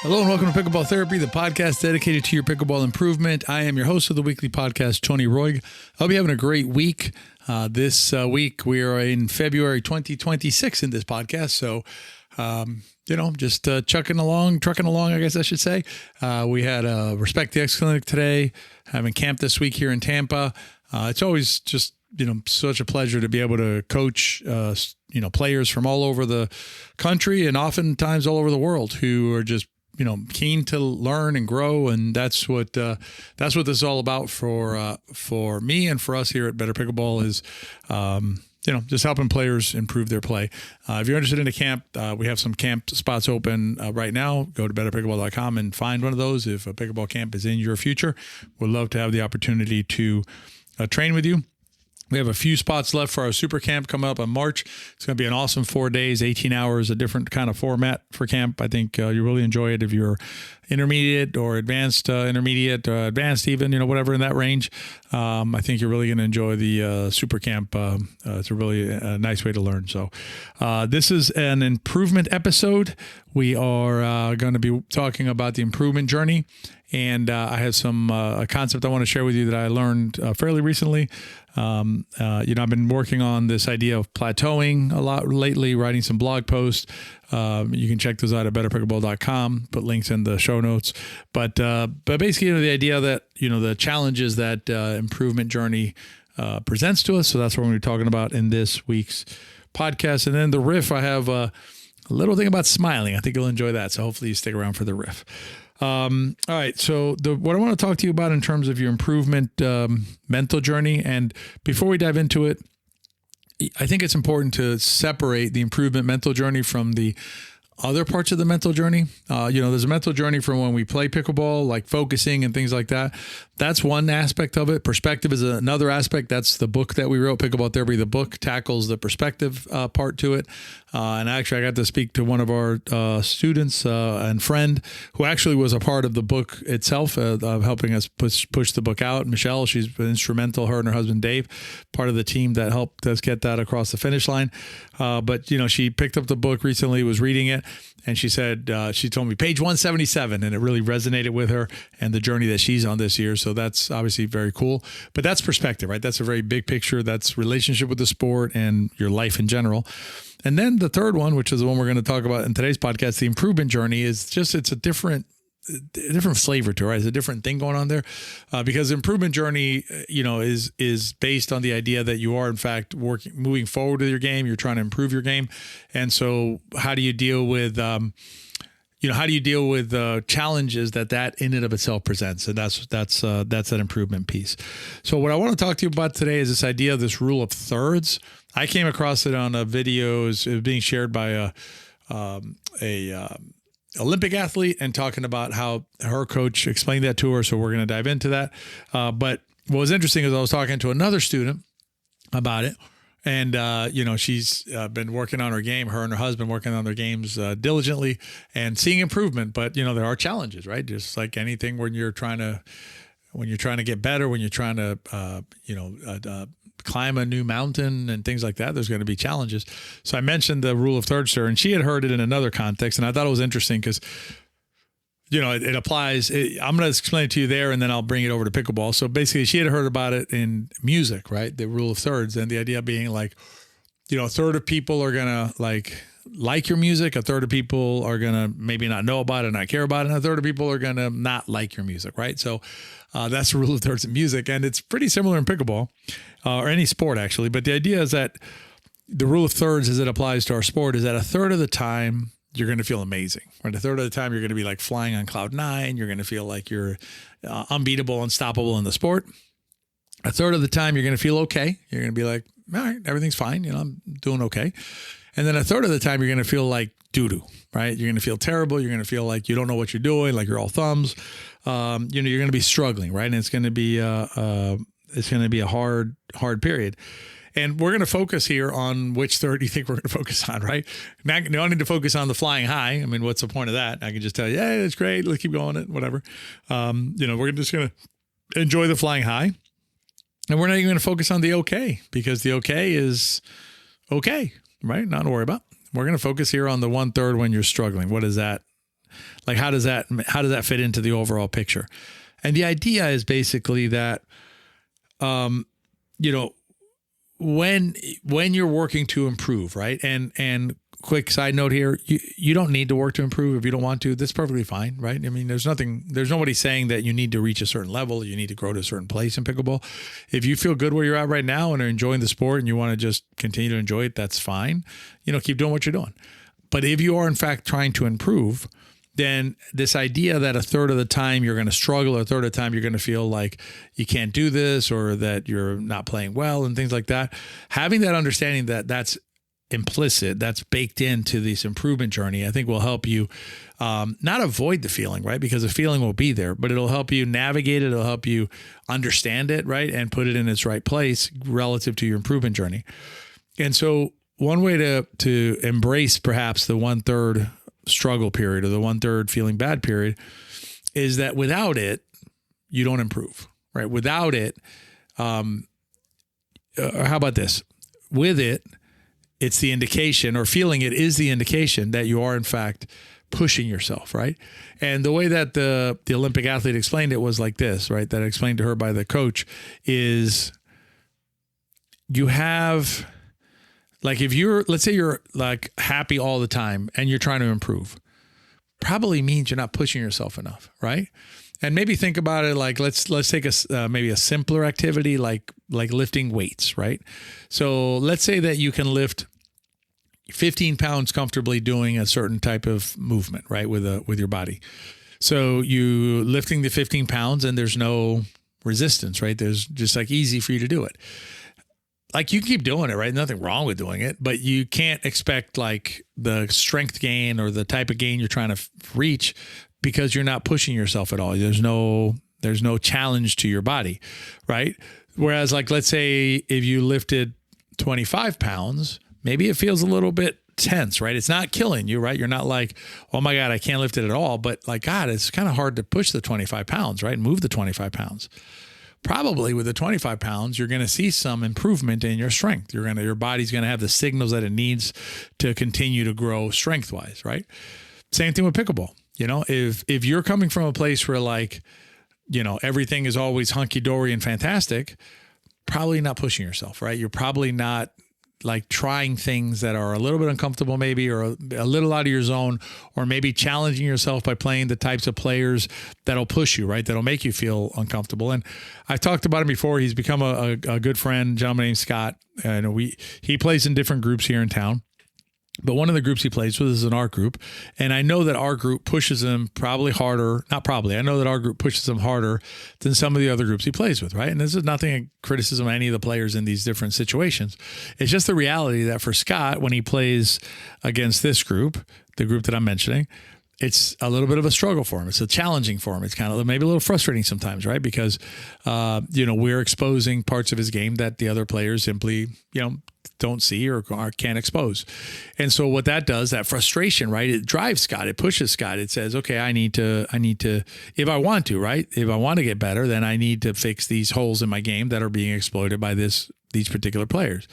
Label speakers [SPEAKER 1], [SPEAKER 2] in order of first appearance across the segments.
[SPEAKER 1] Hello and welcome to Pickleball Therapy, the podcast dedicated to your pickleball improvement. I am your host of the weekly podcast, Tony Roig. I hope you're having a great week. This week we are in February 2026 in this podcast. So, just trucking along, I guess I should say. We had a Respect the X Clinic today, having camp this week here in Tampa. It's always just, such a pleasure to be able to coach, players from all over the country and oftentimes all over the world who are just keen to learn and grow, and that's what this is all about for me and for us here at Better Pickleball is, just helping players improve their play. If you're interested in a camp, we have some camp spots open right now. Go to betterpickleball.com and find one of those. If a pickleball camp is in your future, we'd love to have the opportunity to train with you. We have a few spots left for our super camp coming up in March. It's going to be an awesome 4 days, 18 hours, a different kind of format for camp. I think you really enjoy it if you're intermediate or advanced, intermediate, advanced even, whatever in that range. I think you're really going to enjoy the super camp. It's a really nice way to learn. So this is an improvement episode. We are going to be talking about the improvement journey. And I have a concept I want to share with you that I learned fairly recently. I've been working on this idea of plateauing a lot lately, writing some blog posts. You can check those out at betterpickleball.com, put links in the show notes. But basically, the idea that, the challenges that improvement journey presents to us. So that's what we're going to be talking about in this week's podcast. And then the riff, I have a little thing about smiling. I think you'll enjoy that. So hopefully you stick around for the riff. All right. So what I want to talk to you about in terms of your improvement mental journey. And before we dive into it, I think it's important to separate the improvement mental journey from the other parts of the mental journey. There's a mental journey from when we play pickleball, like focusing and things like that. That's one aspect of it. Perspective is another aspect. That's the book that we wrote, Pickleball Therapy. The book tackles the perspective part to it. And actually, I got to speak to one of our students and friend who actually was a part of the book itself, of helping us push the book out. Michelle, she's been instrumental, her and her husband, Dave, part of the team that helped us get that across the finish line. But she picked up the book recently, was reading it, and she said, she told me page 177, and it really resonated with her and the journey that she's on this year. So that's obviously very cool. But that's perspective, right? That's a very big picture. That's relationship with the sport and your life in general. And then the third one, which is the one we're going to talk about in today's podcast, the improvement journey, is just, it's a different flavor to it, right? It's a different thing going on there, because improvement journey, is based on the idea that you are in fact moving forward with your game. You're trying to improve your game. And so how do you deal with, challenges that in and of itself presents? And that's that improvement piece. So what I want to talk to you about today is this idea of this rule of thirds. I came across it on a video. It was being shared by a Olympic athlete and talking about how her coach explained that to her. So we're going to dive into that. But what was interesting is I was talking to another student about it. And, she's been working on her game, her and her husband working on their games diligently and seeing improvement. But, there are challenges, right? Just like anything when you're trying to get better, when you're trying to, climb a new mountain and things like that, there's going to be challenges. So I mentioned the rule of thirds to her, and she had heard it in another context. And I thought it was interesting because, it applies. I'm going to explain it to you there, and then I'll bring it over to pickleball. So basically, she had heard about it in music, right? The rule of thirds, and the idea being like, a third of people are going to like your music. A third of people are going to maybe not know about it, not care about it. And a third of people are going to not like your music, right? So that's the rule of thirds in music. And it's pretty similar in pickleball or any sport, actually. But the idea is that the rule of thirds, as it applies to our sport, is that a third of the time, you're going to feel amazing, right? A third of the time, you're going to be like flying on cloud nine. You're going to feel like you're unbeatable, unstoppable in the sport. A third of the time, you're going to feel okay. You're going to be like, all right, everything's fine. I'm doing okay. And then a third of the time, you're going to feel like doo-doo, right? You're going to feel terrible. You're going to feel like you don't know what you're doing, like you're all thumbs. You're going to be struggling, right? And it's going to be a hard period. And we're going to focus here on which third you think we're going to focus on, right? Not need to focus on the flying high. I mean, what's the point of that? I can just tell you, hey, it's great. Let's keep going it, whatever. We're just going to enjoy the flying high. And we're not even going to focus on the okay, because the okay is okay, right? Not to worry about. We're going to focus here on the 1/3 when you're struggling. What is that? Like, how does that fit into the overall picture? And the idea is basically that, you know, when you're working to improve, right? And quick side note here, you don't need to work to improve if you don't want to. That's perfectly fine, right? I mean, there's nobody saying that you need to reach a certain level, you need to grow to a certain place in pickleball. If you feel good where you're at right now and are enjoying the sport and you want to just continue to enjoy it, that's fine. You know, keep doing what you're doing. But if you are in fact trying to improve, then this idea that a third of the time you're going to struggle, or a third of the time you're going to feel like you can't do this, or that you're not playing well and things like that, having that understanding that that's implicit, that's baked into this improvement journey, I think will help you not avoid the feeling, right? Because the feeling will be there, but it'll help you navigate it. It'll help you understand it, right? And put it in its right place relative to your improvement journey. And so one way to embrace perhaps the 1/3 struggle period, or the 1/3 feeling bad period, is that without it, you don't improve, right? Without it, or how about this? With it, it's the indication, or feeling it is the indication that you are in fact pushing yourself, right? And the way that the Olympic athlete explained it was like this, right? That explained to her by the coach is, you have, like, if let's say you're like happy all the time and you're trying to improve, probably means you're not pushing yourself enough, right? And maybe think about it like, let's take maybe a simpler activity like lifting weights, right? So let's say that you can lift 15 pounds comfortably doing a certain type of movement, right? With your body. So you lifting the 15 pounds and there's no resistance, right? There's just like easy for you to do it. Like, you can keep doing it, right? Nothing wrong with doing it, but you can't expect like the strength gain or the type of gain you're trying to reach, because you're not pushing yourself at all. There's no challenge to your body, right? Whereas, like, let's say if you lifted 25 pounds, maybe it feels a little bit tense, right? It's not killing you, right? You're not like, oh my God, I can't lift it at all. But like, God, it's kind of hard to push the 25 pounds, right? Move the 25 pounds. Probably with the 25 pounds, you're going to see some improvement in your strength. Your body's going to have the signals that it needs to continue to grow strength-wise, right? Same thing with pickleball. You know, if you're coming from a place where, like, you know, everything is always hunky-dory and fantastic, probably not pushing yourself, right? You're probably not like trying things that are a little bit uncomfortable maybe, or a little out of your zone, or maybe challenging yourself by playing the types of players that'll push you, right? That'll make you feel uncomfortable. And I've talked about him before. He's become a good friend, a gentleman named Scott. And he plays in different groups here in town. But one of the groups he plays with is an art group. And I know that our group pushes him probably harder. Not probably. I know that our group pushes him harder than some of the other groups he plays with, right? And this is nothing a criticism of any of the players in these different situations. It's just the reality that for Scott, when he plays against this group, the group that I'm mentioning, it's a little bit of a struggle for him. It's a challenging for him. It's kind of maybe a little frustrating sometimes, right? Because, we're exposing parts of his game that the other players simply, don't see or can't expose. And so what that does, that frustration, right? It drives Scott. It pushes Scott. It says, okay, I need to, if I want to, right? If I want to get better, then I need to fix these holes in my game that are being exploited by these particular players.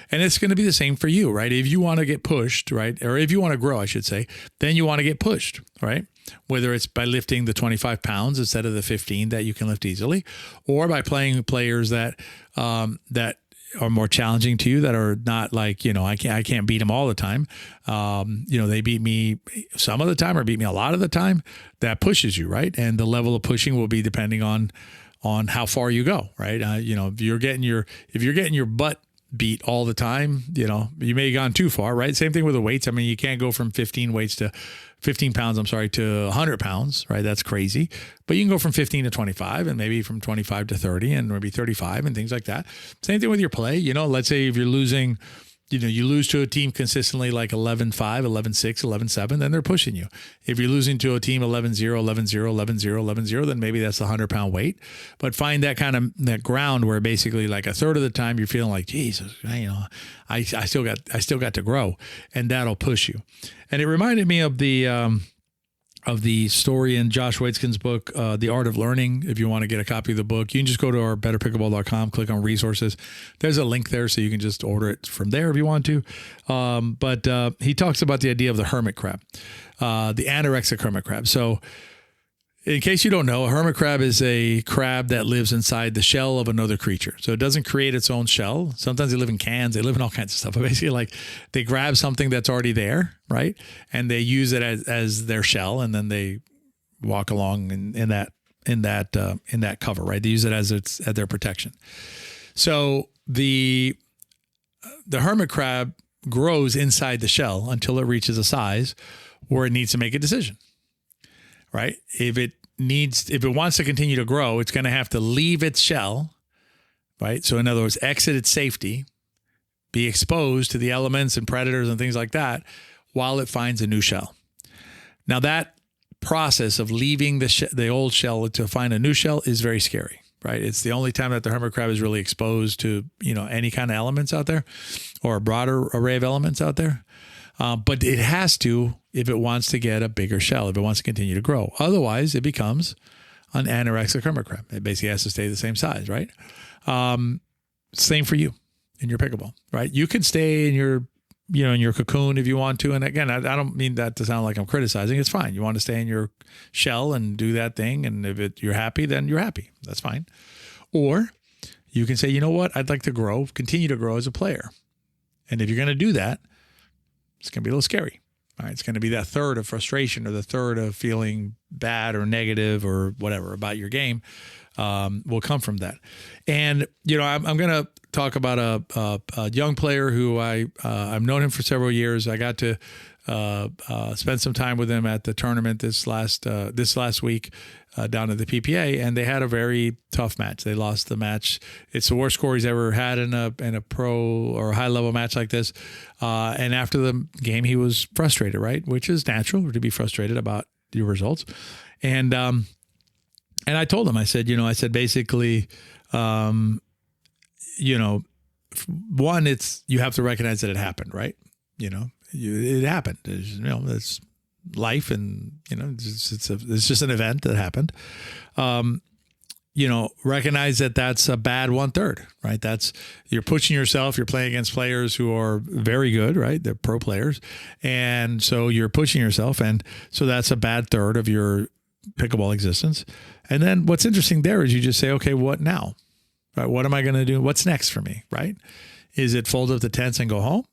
[SPEAKER 1] And it's going to be the same for you, right? If you want to get pushed, right? Or if you want to grow, I should say, then you want to get pushed, right? Whether it's by lifting the 25 pounds instead of the 15 that you can lift easily, or by playing players that are more challenging to you, that are not like, I can't beat them all the time. They beat me some of the time or beat me a lot of the time. That pushes you, right? And the level of pushing will be depending on how far you go, right? If you're getting your butt beat all the time, you may have gone too far, right? Same thing with the weights. I mean, you can't go from 15 pounds, to 100 pounds, right? That's crazy. But you can go from 15 to 25, and maybe from 25 to 30, and maybe 35 and things like that. Same thing with your play. Let's say if you're losing, you lose to a team consistently like 11-5, 11-6, 11-7, then they're pushing you. If you're losing to a team 11-0, 11-0, 11-0, 11-0, then maybe that's the 100-pound weight. But find that ground where basically like a third of the time you're feeling like, Jesus, I still got to grow, and that'll push you. And it reminded me of the of the story in Josh Waitzkin's book, The Art of Learning. If you want to get a copy of the book, you can just go to our betterpickleball.com, click on resources. There's a link there, so you can just order it from there if you want to. But he talks about the idea of the hermit crab, the anorexic hermit crab. So in case you don't know, a hermit crab is a crab that lives inside the shell of another creature. So it doesn't create its own shell. Sometimes they live in cans. They live in all kinds of stuff. But basically, like, they grab something that's already there, right? And they use it as their shell, and then they walk along in that cover, right? They use it as their protection. So the hermit crab grows inside the shell until it reaches a size where it needs to make a decision. Right? If it wants to continue to grow, it's going to have to leave its shell, right? So in other words, exit its safety, be exposed to the elements and predators and things like that while it finds a new shell. Now that process of leaving the old shell to find a new shell is very scary, right? It's the only time that the hermit crab is really exposed to, any kind of elements out there, or a broader array of elements out there. But it has to, if it wants to get a bigger shell, if it wants to continue to grow. Otherwise, it becomes an anorexic hermit crab. It basically has to stay the same size, right? Same for you in your pickleball, right? You can stay in your cocoon if you want to. And again, I don't mean that to sound like I'm criticizing. It's fine. You want to stay in your shell and do that thing. And if you're happy, then you're happy. That's fine. Or you can say, you know what? I'd like to continue to grow as a player. And if you're going to do that, it's going to be a little scary. All right, it's going to be that third of frustration, or the third of feeling bad or negative or whatever about your game will come from that. And, I'm going to talk about a young player who I've known him for several years. I got to spend some time with him at the tournament this last week down at the PPA, and they had a very tough match. They lost the match. It's the worst score he's ever had in a pro or a high level match like this. And after the game, he was frustrated, right? Which is natural to be frustrated about your results. And I told him, I said basically, one, it's, you have to recognize that it happened, right? It happened. It's life, and it's just an event that happened. Recognize that that's a bad 1/3, right? You're pushing yourself. You're playing against players who are very good, right? They're pro players, and so you're pushing yourself, and so that's a bad third of your pickleball existence. And then what's interesting there is you just say, okay, what now? Right? What am I going to do? What's next for me? Right? Is it fold up the tents and go home?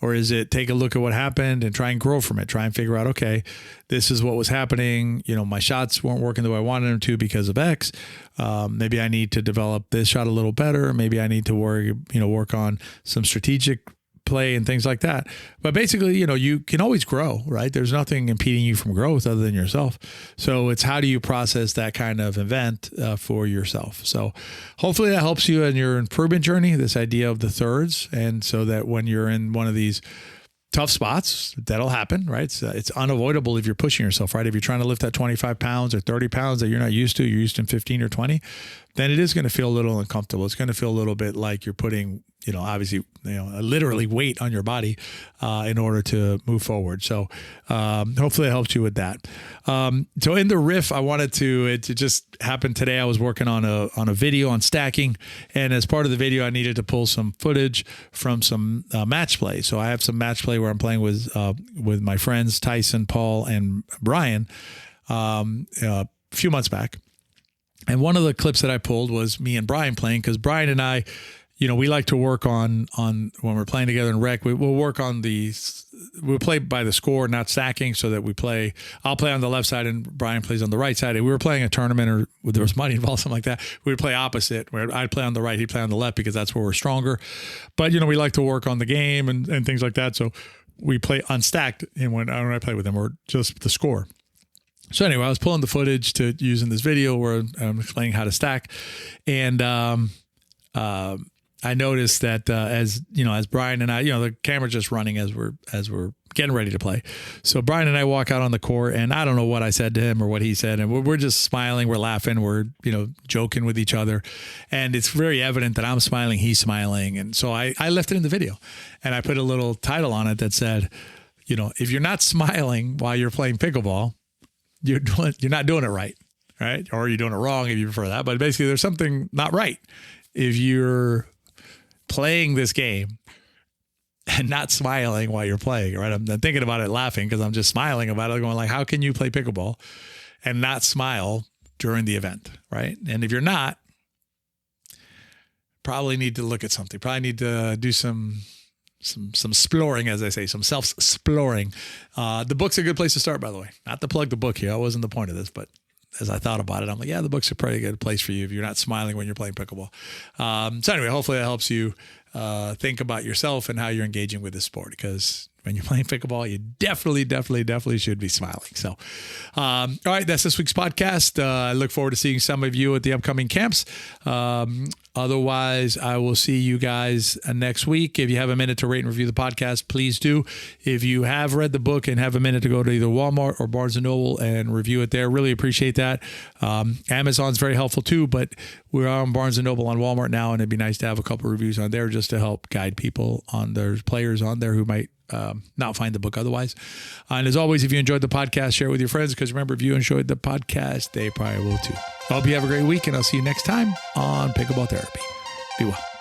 [SPEAKER 1] Or is it take a look at what happened and try and grow from it? Try and figure out, okay, this is what was happening. My shots weren't working the way I wanted them to because of X. Maybe I need to develop this shot a little better. Maybe I need to work on some strategic play and things like that. But basically, you can always grow, right? There's nothing impeding you from growth other than yourself. So it's how do you process that kind of event for yourself? So hopefully that helps you in your improvement journey, this idea of the thirds. And so that when you're in one of these tough spots, that'll happen, right? It's unavoidable if you're pushing yourself, right? If you're trying to lift that 25 pounds or 30 pounds that you're not used to, you're used to 15 or 20, then it is going to feel a little uncomfortable. It's going to feel a little bit like you're putting, obviously, literally weight on your body in order to move forward. So hopefully it helps you with that. So in the riff, it just happened today. I was working on a video on stacking, and as part of the video, I needed to pull some footage from some match play. So I have some match play where I'm playing with my friends Tyson, Paul, and Brian a few months back. And one of the clips that I pulled was me and Brian playing, because Brian and I, we like to work on when we're playing together in rec, we'll work on we'll play by the score, not stacking, so that I'll play on the left side and Brian plays on the right side. If we were playing a tournament or there was money involved, something like that, we would play opposite, where I'd play on the right, he'd play on the left, because that's where we're stronger. But, we like to work on the game and things like that. So we play unstacked, and when I play with them, or just the score. So anyway, I was pulling the footage to use in this video where I'm explaining how to stack. And I noticed that as Brian and I, the camera's just running as we're getting ready to play. So Brian and I walk out on the court, and I don't know what I said to him or what he said. And we're just smiling, we're laughing, we're, joking with each other. And it's very evident that I'm smiling, he's smiling. And so I left it in the video, and I put a little title on it that said, if you're not smiling while you're playing pickleball, you're not doing it right, right? Or you're doing it wrong if you prefer that. But basically, there's something not right if you're playing this game and not smiling while you're playing, right? I'm thinking about it laughing because I'm just smiling about it, going like, how can you play pickleball and not smile during the event, right? And if you're not, probably need to look at something. Probably need to do some exploring, as I say, some self-exploring. The book's a good place to start, by the way. Not to plug the book here. That wasn't the point of this, but as I thought about it, I'm like, yeah, the book's a pretty good place for you if you're not smiling when you're playing pickleball. So anyway, hopefully that helps you think about yourself and how you're engaging with this sport, because when you're playing pickleball, you definitely should be smiling. So, all right, that's this week's podcast. I look forward to seeing some of you at the upcoming camps. Otherwise, I will see you guys next week. If you have a minute to rate and review the podcast, please do. If you have read the book and have a minute to go to either Walmart or Barnes & Noble and review it there, really appreciate that. Amazon's very helpful too, but we're on Barnes & Noble on Walmart now, and it'd be nice to have a couple of reviews on there just to help guide people on their players on there who might not find the book otherwise. And as always, if you enjoyed the podcast, share it with your friends, because remember, if you enjoyed the podcast, they probably will too. I hope you have a great week, and I'll see you next time on Pickleball Therapy. Be well.